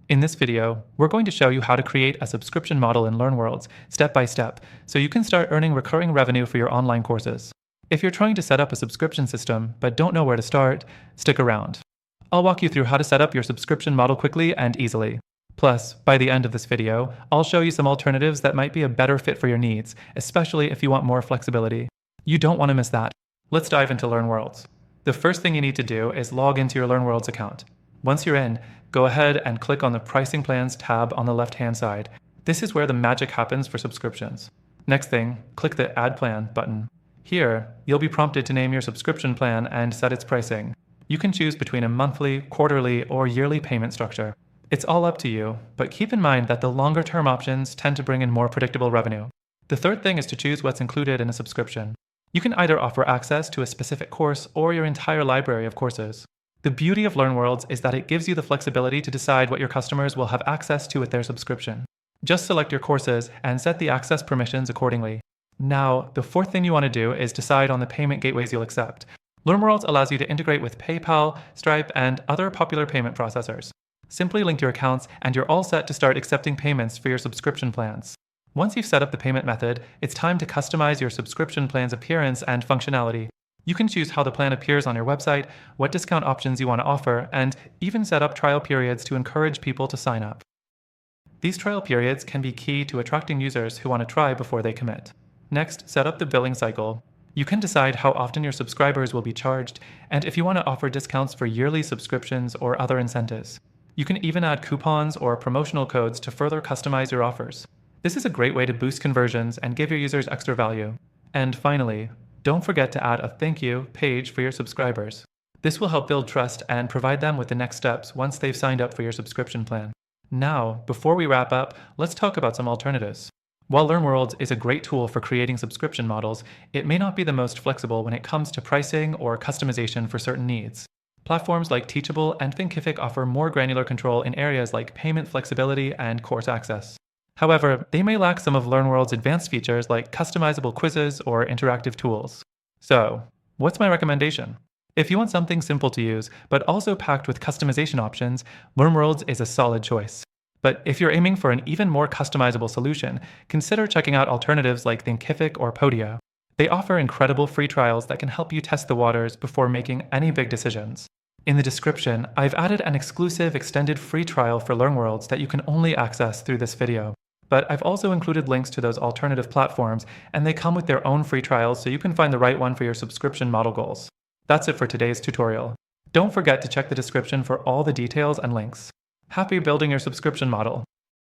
In this video, we're going to show you how to create a subscription model in LearnWorlds step by step so you can start earning recurring revenue for your online courses. If you're trying to set up a subscription system but don't know where to start, stick around. I'll walk you through how to set up your subscription model quickly and easily. Plus, by the end of this video, I'll show you some alternatives that might be a better fit for your needs, especially if you want more flexibility. You don't want to miss that. Let's dive into LearnWorlds. The first thing you need to do is log into your LearnWorlds account. Once you're in, go ahead and click on the Pricing Plans tab on the left-hand side. This is where the magic happens for subscriptions. Next thing, click the Add Plan button. Here, you'll be prompted to name your subscription plan and set its pricing. You can choose between a monthly, quarterly, or yearly payment structure. It's all up to you, but keep in mind that the longer-term options tend to bring in more predictable revenue. The third thing is to choose what's included in a subscription. You can either offer access to a specific course or your entire library of courses. The beauty of LearnWorlds is that it gives you the flexibility to decide what your customers will have access to with their subscription. Just select your courses and set the access permissions accordingly. Now, the fourth thing you want to do is decide on the payment gateways you'll accept. LearnWorlds allows you to integrate with PayPal, Stripe, and other popular payment processors. Simply link your accounts and you're all set to start accepting payments for your subscription plans. Once you've set up the payment method, it's time to customize your subscription plan's appearance and functionality. You can choose how the plan appears on your website, what discount options you want to offer, and even set up trial periods to encourage people to sign up. These trial periods can be key to attracting users who want to try before they commit. Next, set up the billing cycle. You can decide how often your subscribers will be charged, and if you want to offer discounts for yearly subscriptions or other incentives. You can even add coupons or promotional codes to further customize your offers. This is a great way to boost conversions and give your users extra value. And finally, don't forget to add a thank you page for your subscribers. This will help build trust and provide them with the next steps once they've signed up for your subscription plan. Now, before we wrap up, let's talk about some alternatives. While LearnWorlds is a great tool for creating subscription models, it may not be the most flexible when it comes to pricing or customization for certain needs. Platforms like Teachable and Thinkific offer more granular control in areas like payment flexibility and course access. However, they may lack some of LearnWorld's advanced features like customizable quizzes or interactive tools. So, what's my recommendation? If you want something simple to use, but also packed with customization options, LearnWorlds is a solid choice. But if you're aiming for an even more customizable solution, consider checking out alternatives like Thinkific or Podia. They offer incredible free trials that can help you test the waters before making any big decisions. In the description, I've added an exclusive extended free trial for LearnWorlds that you can only access through this video. But I've also included links to those alternative platforms, and they come with their own free trials so you can find the right one for your subscription model goals. That's it for today's tutorial. Don't forget to check the description for all the details and links. Happy building your subscription model!